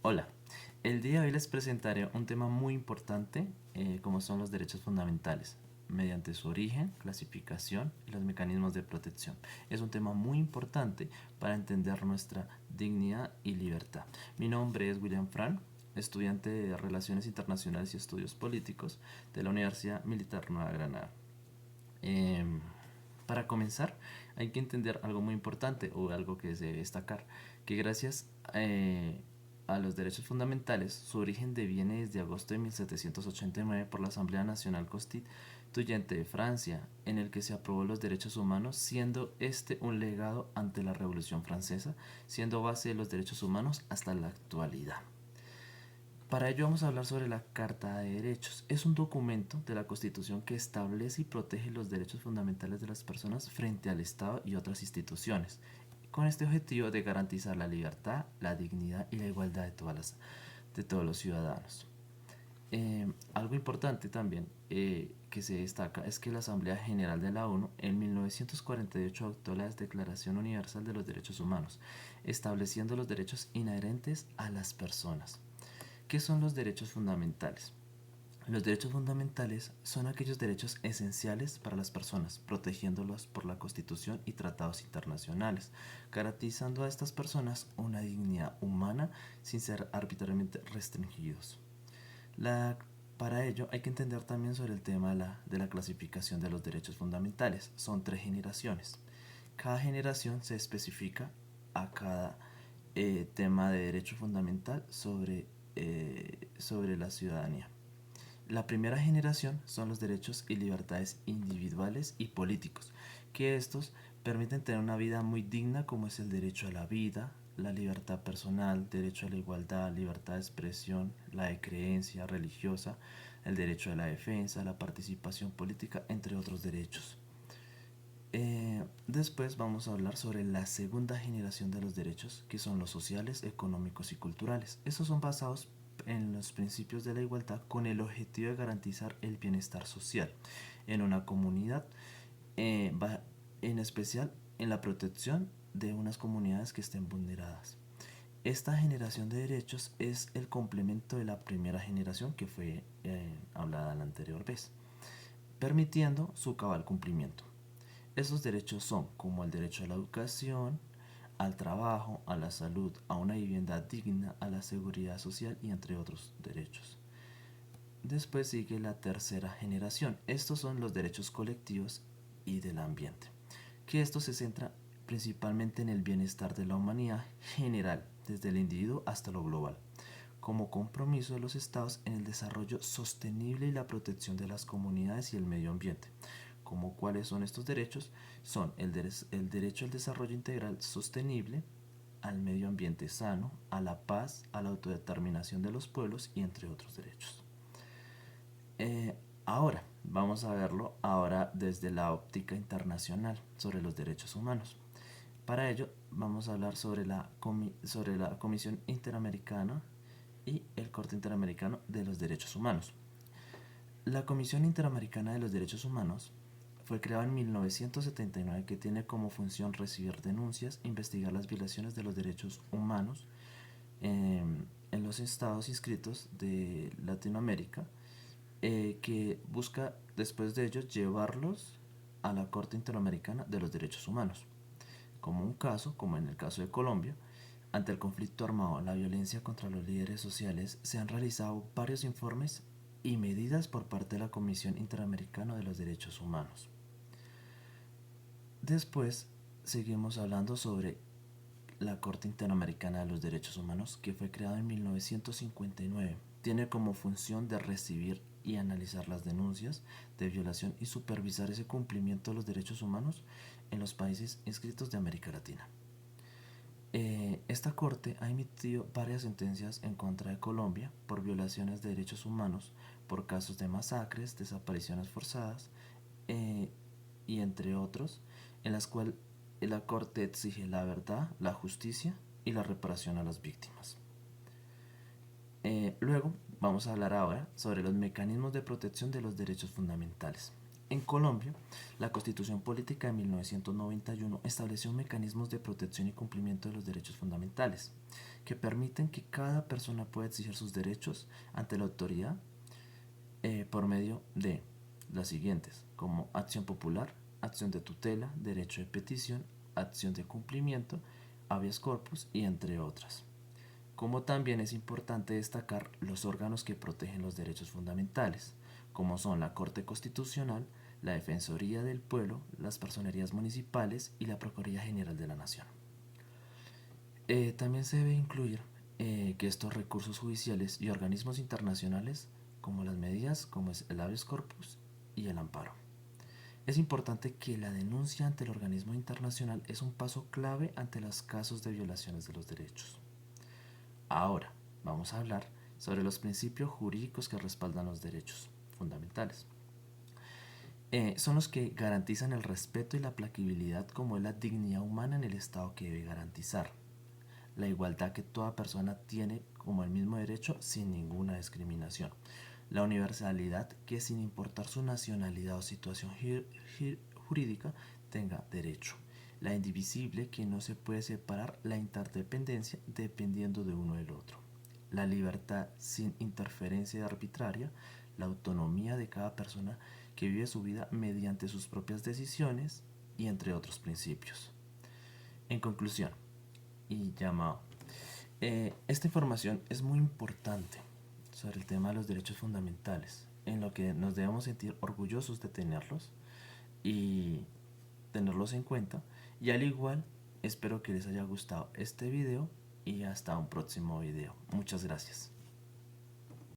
Hola, el día de hoy les presentaré un tema muy importante como son los derechos fundamentales, mediante su origen, clasificación y los mecanismos de protección. Es un tema muy importante para entender nuestra dignidad y libertad. Mi nombre es William Fran, estudiante de Relaciones Internacionales y Estudios Políticos de la Universidad Militar Nueva Granada. Em, para comenzar, hay que entender algo muy importante o algo que se debe destacar, que gracias a los derechos fundamentales, su origen deviene desde agosto de 1789 por la Asamblea Nacional Constituyente de Francia, en el que se aprobó los derechos humanos, siendo este un legado ante la Revolución Francesa, siendo base de los derechos humanos hasta la actualidad. Para ello vamos a hablar sobre la Carta de Derechos. Es un documento de la Constitución que establece y protege los derechos fundamentales de las personas frente al Estado y otras instituciones, con este objetivo de garantizar la libertad, la dignidad y la igualdad de todos los ciudadanos. Algo importante también que se destaca es que la Asamblea General de la ONU en 1948 adoptó la Declaración Universal de los Derechos Humanos, estableciendo los derechos inherentes a las personas. ¿Qué son los derechos fundamentales? Los derechos fundamentales son aquellos derechos esenciales para las personas, protegiéndolos por la Constitución y tratados internacionales, garantizando a estas personas una dignidad humana sin ser arbitrariamente restringidos. La, para ello hay que entender también sobre el tema de la clasificación de los derechos fundamentales. Son tres generaciones. Cada generación se especifica a cada tema de derecho fundamental sobre la ciudadanía. La primera generación son los derechos y libertades individuales y políticos, que estos permiten tener una vida muy digna, como es el derecho a la vida, la libertad personal, derecho a la igualdad, libertad de expresión, la de creencia religiosa, el derecho a la defensa, la participación política, entre otros derechos. Después vamos a hablar sobre la segunda generación de los derechos, que son los sociales, económicos y culturales. Estos son basados en los principios de la igualdad con el objetivo de garantizar el bienestar social en una comunidad, eh, en especial en la protección de unas comunidades que estén vulneradas. Esta generación de derechos es el complemento de la primera generación que fue hablada la anterior vez, permitiendo su cabal cumplimiento. Esos derechos son como el derecho a la educación, al trabajo, a la salud, a una vivienda digna, a la seguridad social y entre otros derechos. Después sigue la tercera generación. Estos son los derechos colectivos y del ambiente, que esto se centra principalmente en el bienestar de la humanidad general, desde el individuo hasta lo global, como compromiso de los estados en el desarrollo sostenible y la protección de las comunidades y el medio ambiente. Como cuáles son estos derechos, son el derecho al desarrollo integral sostenible, al medio ambiente sano, a la paz, a la autodeterminación de los pueblos y entre otros derechos. Ahora, vamos a verlo ahora desde la óptica internacional sobre los derechos humanos. Para ello, vamos a hablar sobre la Comisión Interamericana y el Corte Interamericano de los Derechos Humanos. La Comisión Interamericana de los Derechos Humanos fue creada en 1979, que tiene como función recibir denuncias, investigar las violaciones de los derechos humanos eh, en los estados inscritos de Latinoamérica, que busca después de ello llevarlos a la Corte Interamericana de los Derechos Humanos. Como un caso, como en el caso de Colombia, ante el conflicto armado, la violencia contra los líderes sociales, se han realizado varios informes y medidas por parte de la Comisión Interamericana de los Derechos Humanos. Después seguimos hablando sobre la Corte Interamericana de los Derechos Humanos, que fue creada en 1959. Tiene como función de recibir y analizar las denuncias de violación y supervisar ese cumplimiento de los derechos humanos en los países inscritos de América Latina. Esta corte ha emitido varias sentencias en contra de Colombia por violaciones de derechos humanos, por casos de masacres, desapariciones forzadas eh, y entre otros, en las cuales la corte exige la verdad, la justicia y la reparación a las víctimas. Luego vamos a hablar ahora sobre los mecanismos de protección de los derechos fundamentales. En Colombia, la Constitución Política de 1991 estableció mecanismos de protección y cumplimiento de los derechos fundamentales que permiten que cada persona pueda exigir sus derechos ante la autoridad por medio de las siguientes, como acción popular, acción de tutela, derecho de petición, acción de cumplimiento, habeas corpus y entre otras. Como también es importante destacar los órganos que protegen los derechos fundamentales, como son la Corte Constitucional, la Defensoría del Pueblo, las Personerías Municipales y la Procuraduría General de la Nación. También se debe incluir que estos recursos judiciales y organismos internacionales, como las medidas como es el habeas corpus y el amparo. Es importante que la denuncia ante el organismo internacional es un paso clave ante los casos de violaciones de los derechos. Ahora, vamos a hablar sobre los principios jurídicos que respaldan los derechos fundamentales. Son los que garantizan el respeto y la aplacibilidad como es la dignidad humana en el Estado que debe garantizar. La igualdad que toda persona tiene como el mismo derecho sin ninguna discriminación. La universalidad que sin importar su nacionalidad o situación jurídica tenga derecho. La indivisible que no se puede separar la interdependencia dependiendo de uno del otro. La libertad sin interferencia arbitraria, la autonomía de cada persona que vive su vida mediante sus propias decisiones y entre otros principios. En conclusión, y llamado, esta información es muy importante sobre el tema de los derechos fundamentales, en lo que nos debemos sentir orgullosos de tenerlos y tenerlos en cuenta. Y al igual, espero que les haya gustado este video y hasta un próximo video. Muchas gracias.